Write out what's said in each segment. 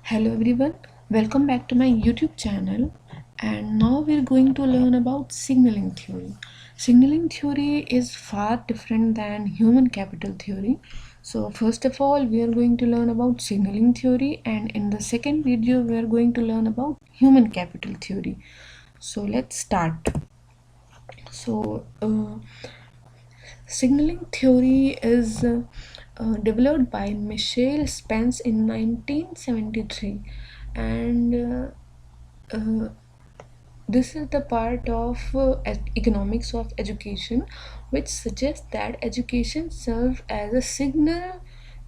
Hello everyone, welcome back to my YouTube channel. And now we're going to learn about signaling theory. Signaling theory is far different than human capital theory. So first of all, we are going to learn about signaling theory, and in the second video we are going to learn about human capital theory. So let's start. So signaling theory is developed by Michel Spence in 1973, and uh, this is the part of economics of education, which suggests that education serves as a signal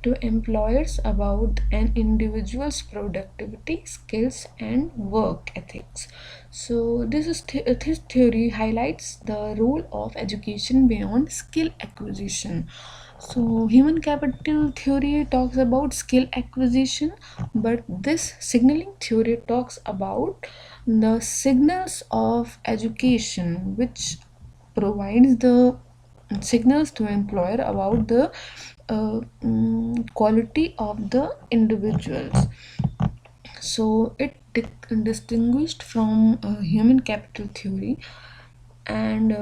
to employers about an individual's productivity, skills, and work ethics. So, this theory highlights the role of education beyond skill acquisition. So, human capital theory talks about skill acquisition, but this signaling theory talks about the signals of education, which provides the signals to employer about the quality of the individuals. So, distinguished from human capital theory, and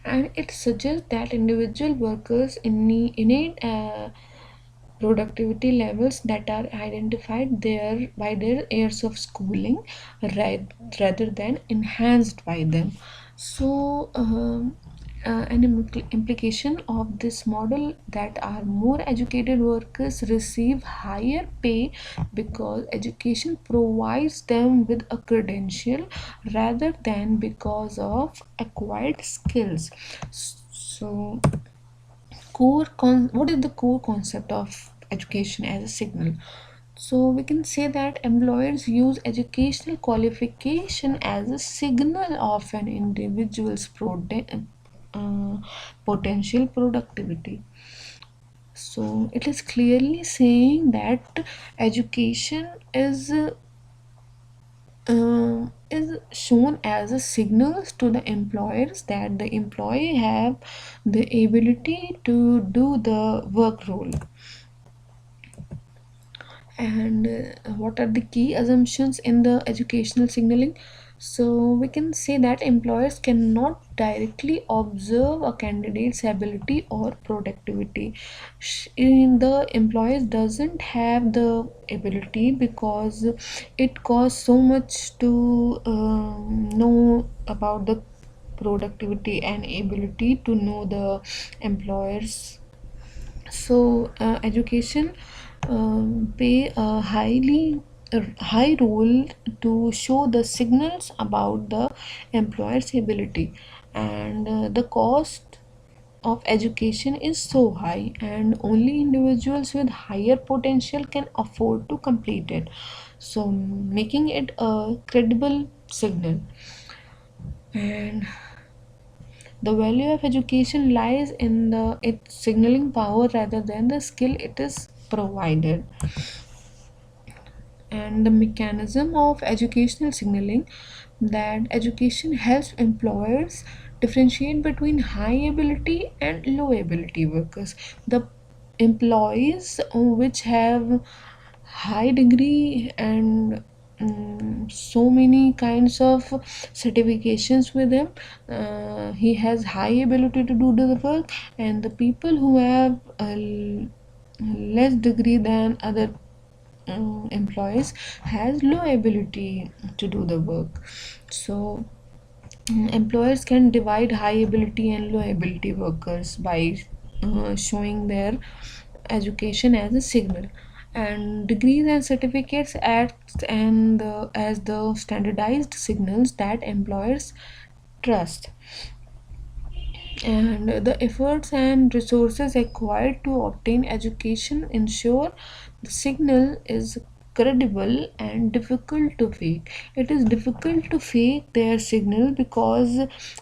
it suggests that individual workers innate productivity levels that are identified there by their years of schooling, rather than enhanced by them. So, an implication of this model that are more educated workers receive higher pay because education provides them with a credential rather than because of acquired skills. So, what is the core concept of education as a signal? So we can say that employers use educational qualification as a signal of an individual's uh, potential productivity. So it is clearly saying that education is shown as a signal to the employers that the employee have the ability to do the work role. And what are the key assumptions in the educational signaling? So we can say that employers cannot directly observe a candidate's ability or productivity. In the employers doesn't have the ability because it costs so much to know about the productivity and ability to know the employers. So education play a high role to show the signals about the employer's ability, and the cost of education is so high, and only individuals with higher potential can afford to complete it, so making it a credible signal. And the value of education lies in its signaling power rather than the skill it is provided. And the mechanism of educational signaling, that education helps employers differentiate between high ability and low ability workers. The employees which have high degree and so many kinds of certifications with him, he has high ability to do the work, and the people who have less degree than other employees has low ability to do the work. So employers can divide high ability and low ability workers by showing their education as a signal, and degrees and certificates act as the standardized signals that employers trust, and the efforts and resources required to obtain education ensure the signal is credible and difficult to fake. It is difficult to fake their signal because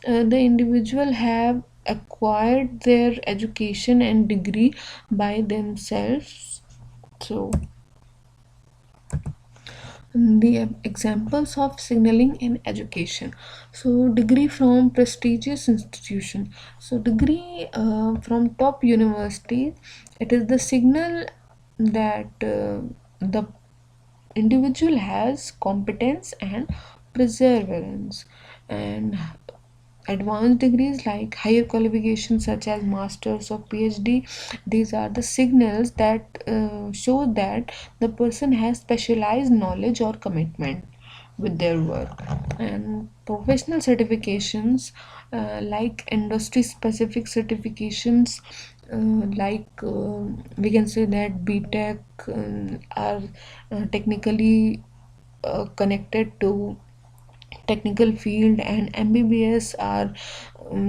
the individual have acquired their education and degree by themselves. So The examples of signaling in education. So degree from prestigious institution. So degree from top university, it is the signal that the individual has competence and perseverance. And advanced degrees like higher qualifications such as masters or phd, these are the signals that show that the person has specialized knowledge or commitment with their work. And professional certifications like industry specific certifications, we can say that btech are technically connected to technical field, and mbbs are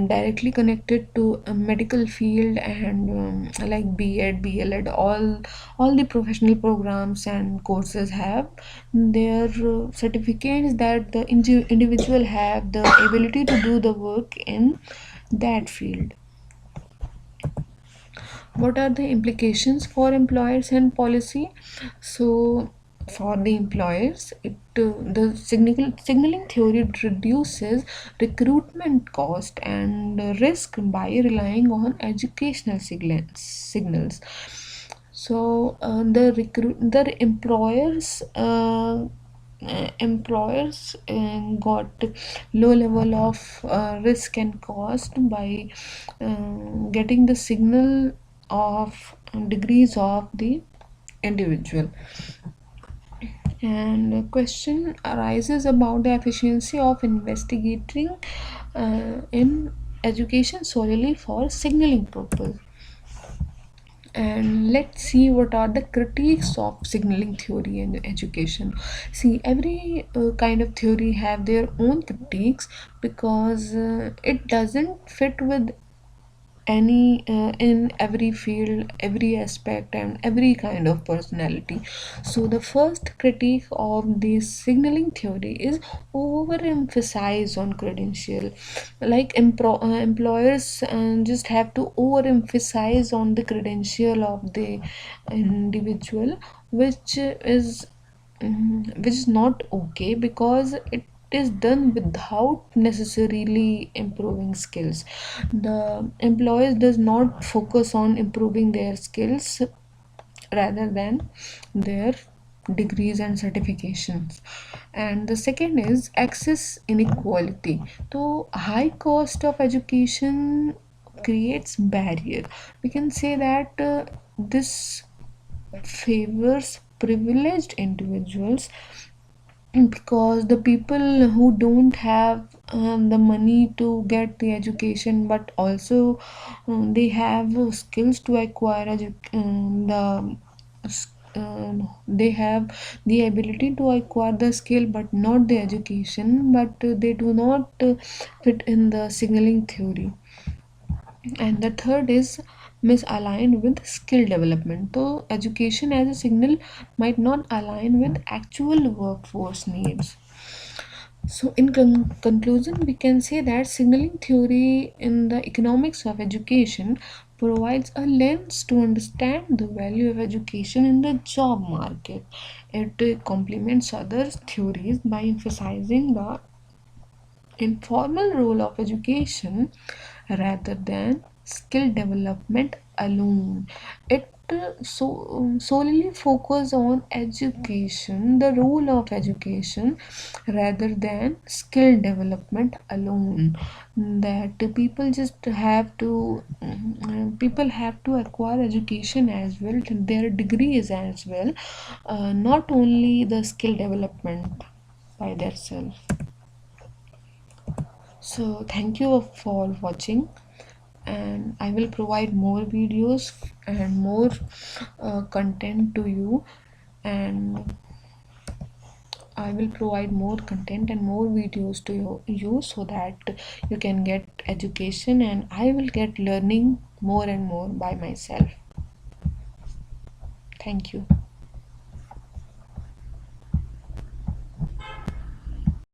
directly connected to a medical field, and like B.Ed, BLed, all the professional programs and courses have their certificates that the individual have the ability to do the work in that field. What are the implications for employers and policy? So for the employers, the signaling theory reduces recruitment cost and risk by relying on educational signals. So the employers got low level of risk and cost by getting the signal of degrees of the individual. And a question arises about the efficiency of investigating in education solely for signaling purpose. And let's see what are the critiques of signaling theory in education. See, every kind of theory have their own critiques, because it doesn't fit with any in every field, every aspect, and every kind of personality. So the first critique of this signaling theory is overemphasize on credential. Like employers just have to overemphasize on the credential of the individual, which is not okay, because it is done without necessarily improving skills. The employees does not focus on improving their skills rather than their degrees and certifications. And the second is access inequality. So high cost of education creates barrier. We can say that this favors privileged individuals, because the people who don't have the money to get the education, but also they have skills to acquire they have the ability to acquire the skill but not the education, but they do not fit in the signaling theory. And the third is misaligned with skill development. So education as a signal might not align with actual workforce needs. So in conclusion, we can say that signaling theory in the economics of education provides a lens to understand the value of education in the job market. It complements other theories by emphasizing the informal role of education rather than skill development alone. It solely focus on education, the role of education, rather than skill development alone. That people have to acquire education as well, their degrees as well, not only the skill development by themselves. So thank you for watching, and I will provide more videos and more content to you, and I will provide more content and more videos to you, so that you can get education and I will get learning more and more by myself. Thank you.